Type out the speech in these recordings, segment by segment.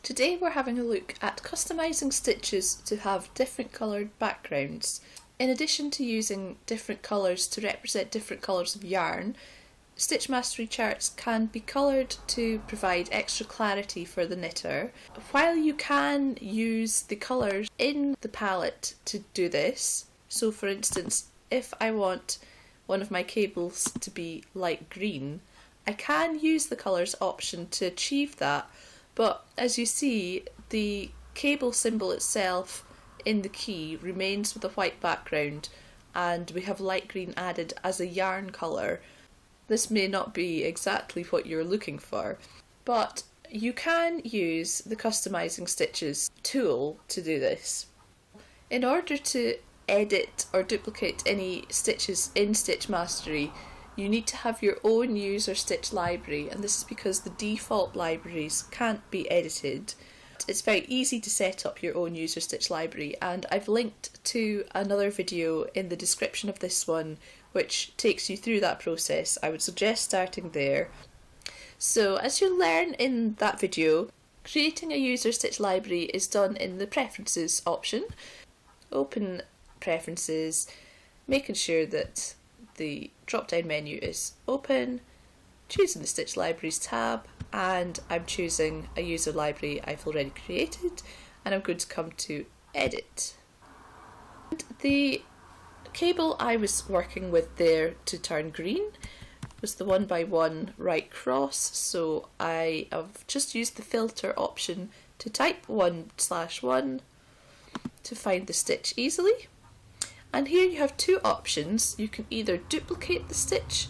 Today we're having a look at customising stitches to have different coloured backgrounds. In addition to using different colours to represent different colours of yarn, Stitch Mastery charts can be coloured to provide extra clarity for the knitter. While you can use the colours in the palette to do this, so for instance, if I want one of my cables to be light green, I can use the colours option to achieve that, but as you see, the cable symbol itself in the key remains with a white background and we have light green added as a yarn colour. This may not be exactly what you're looking for, but you can use the Customising Stitches tool to do this. In order to edit or duplicate any stitches in Stitch Mastery, you need to have your own user stitch library, and this is because the default libraries can't be edited. It's very easy to set up your own user stitch library, and I've linked to another video in the description of this one which takes you through that process. I would suggest starting there. So as you learn in that video, creating a user stitch library is done in the Preferences option. Open Preferences, making sure that the drop down menu is open, choosing the Stitch Libraries tab, and I'm choosing a user library I've already created, and I'm going to come to Edit. And the cable I was working with there to turn green was the 1x1 right cross, so I have just used the filter option to type 1/1 to find the stitch easily. And here you have two options. You can either duplicate the stitch,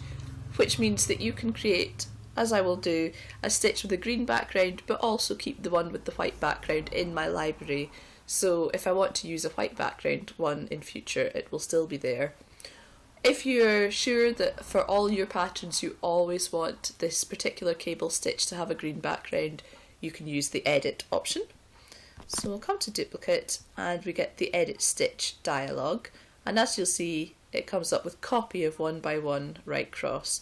which means that you can create, as I will do, a stitch with a green background but also keep the one with the white background in my library. So if I want to use a white background one in future, it will still be there. If you're sure that for all your patterns you always want this particular cable stitch to have a green background, you can use the Edit option. So we'll come to Duplicate and we get the Edit Stitch dialog. And as you'll see, it comes up with copy of 1x1 right cross.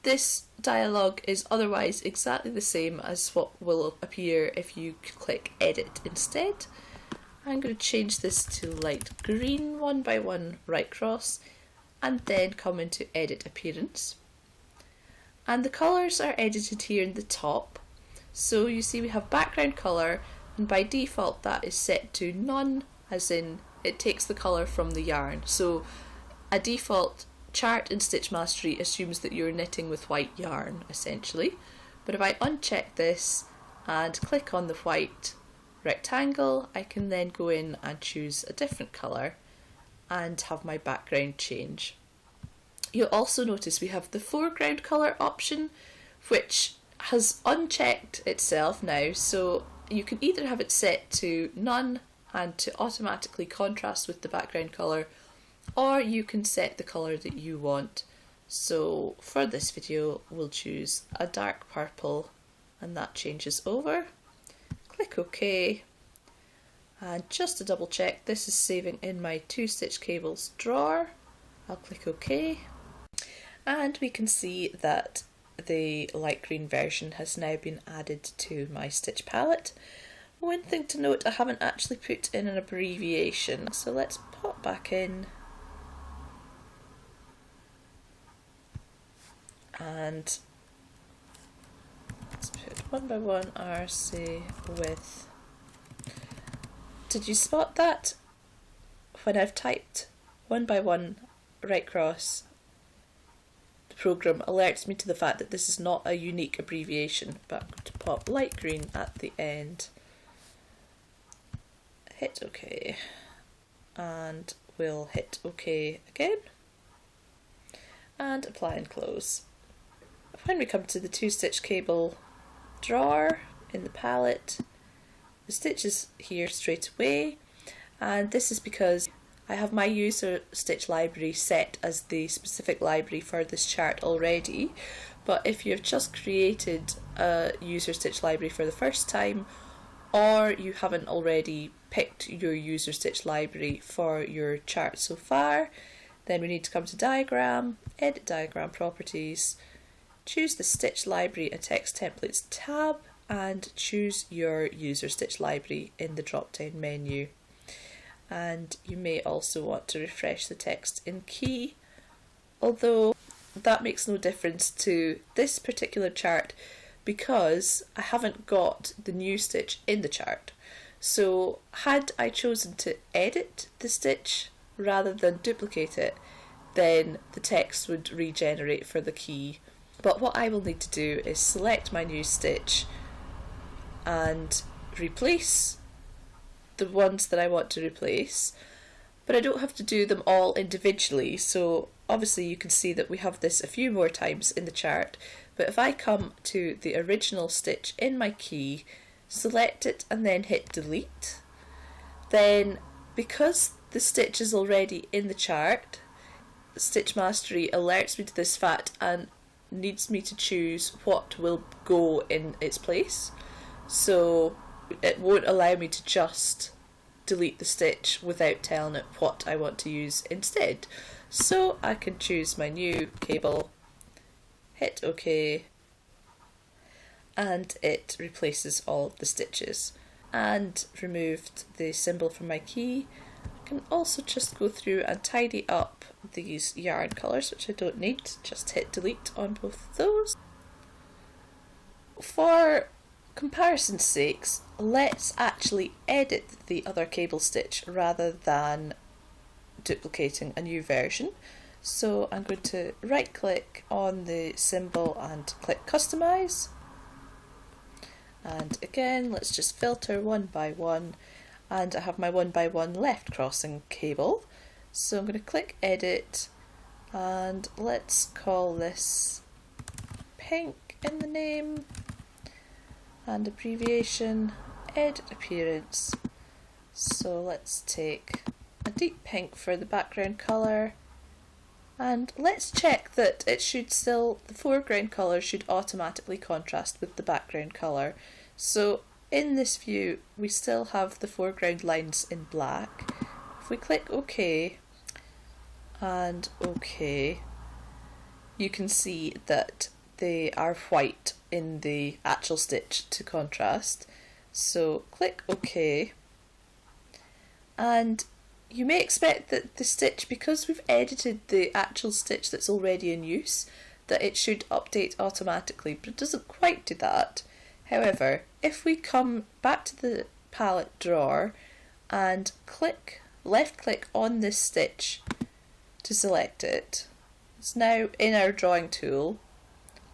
This dialog is otherwise exactly the same as what will appear if you click Edit instead. I'm going to change this to light green 1x1 right cross and then come into Edit Appearance. And the colours are edited here in the top. So you see we have background colour, and by default that is set to none, as in it takes the colour from the yarn. So a default chart in Stitch Mastery assumes that you're knitting with white yarn essentially, but if I uncheck this and click on the white rectangle, I can then go in and choose a different colour and have my background change. You'll also notice we have the foreground colour option, which has unchecked itself now, so you can either have it set to none and to automatically contrast with the background colour, or you can set the colour that you want. So for this video we'll choose a dark purple and that changes over. Click OK, and just to double check, this is saving in my 2-stitch cables drawer. I'll click OK, and we can see that the light green version has now been added to my stitch palette. One thing to note, I haven't actually put in an abbreviation, so let's pop back in and let's put 1x1 RC with. Did you spot that? When I've typed 1x1 right cross, the program alerts me to the fact that this is not a unique abbreviation, but I'm going to pop light green at the end. Hit OK, and we'll hit OK again, and apply and close. When we come to the 2-stitch cable drawer in the palette, the stitch is here straight away, and this is because I have my user stitch library set as the specific library for this chart already. But if you've just created a user stitch library for the first time, or you haven't already picked your user stitch library for your chart so far, then we need to come to Diagram, Edit Diagram Properties, choose the Stitch Library and Text Templates tab, and choose your user stitch library in the drop down menu. And you may also want to refresh the text in key, although that makes no difference to this particular chart because I haven't got the new stitch in the chart. So had I chosen to edit the stitch rather than duplicate it, then the text would regenerate for the key. But what I will need to do is select my new stitch and replace the ones that I want to replace, but I don't have to do them all individually. So obviously you can see that we have this a few more times in the chart, but if I come to the original stitch in my key, select it and then hit delete, then because the stitch is already in the chart, Stitch Mastery alerts me to this fact and needs me to choose what will go in its place. So it won't allow me to just delete the stitch without telling it what I want to use instead. So I can choose my new cable, hit OK, and it replaces all of the stitches. And removed the symbol from my key. I can also just go through and tidy up these yarn colours, which I don't need. Just hit delete on both of those. For comparison's sakes, let's actually edit the other cable stitch rather than duplicating a new version. So I'm going to right click on the symbol and click customize, and again let's just filter one by one, and I have my 1x1 left crossing cable, so I'm going to click edit and let's call this pink in the name and abbreviation edit appearance. So let's take a deep pink for the background colour, and let's check that it should still, the foreground colour should automatically contrast with the background colour. So in this view we still have the foreground lines in black. If we click OK and OK, you can see that they are white in the actual stitch to contrast. So click OK, and you may expect that the stitch, because we've edited the actual stitch that's already in use, that it should update automatically, but it doesn't quite do that. However, if we come back to the palette drawer and left click on this stitch to select it, it's now in our drawing tool,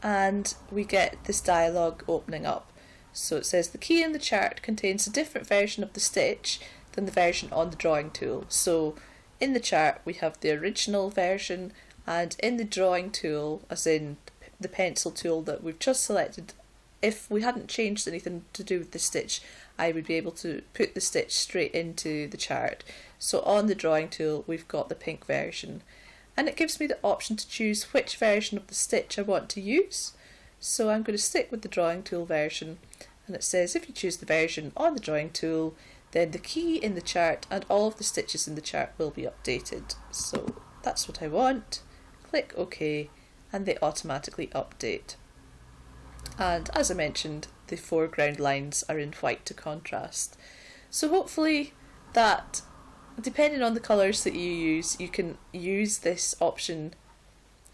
and we get this dialog opening up. So it says the key in the chart contains a different version of the stitch than the version on the drawing tool. So in the chart we have the original version, and in the drawing tool, as in the pencil tool that we've just selected, if we hadn't changed anything to do with the stitch, I would be able to put the stitch straight into the chart. So on the drawing tool we've got the pink version, and it gives me the option to choose which version of the stitch I want to use. So I'm going to stick with the drawing tool version, and it says if you choose the version on the drawing tool, then the key in the chart and all of the stitches in the chart will be updated. So that's what I want. Click OK and they automatically update. And as I mentioned, the foreground lines are in white to contrast. So hopefully that, depending on the colours that you use, you can use this option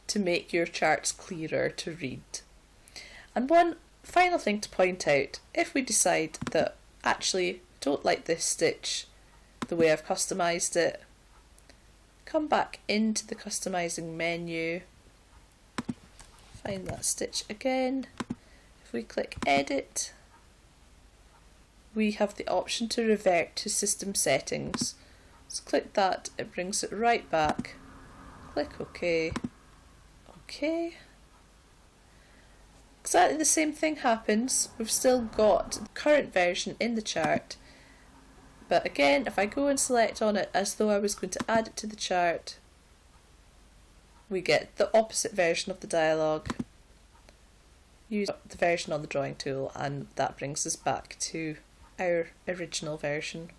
to make your charts clearer to read. And one final thing to point out, if we decide that actually don't like this stitch the way I've customised it, come back into the customizing menu, find that stitch again. If we click edit, we have the option to revert to system settings. So click that, it brings it right back. Click OK. OK. Exactly the same thing happens. We've still got the current version in the chart, but again if I go and select on it as though I was going to add it to the chart, we get the opposite version of the dialogue. Use the version on the drawing tool and that brings us back to our original version.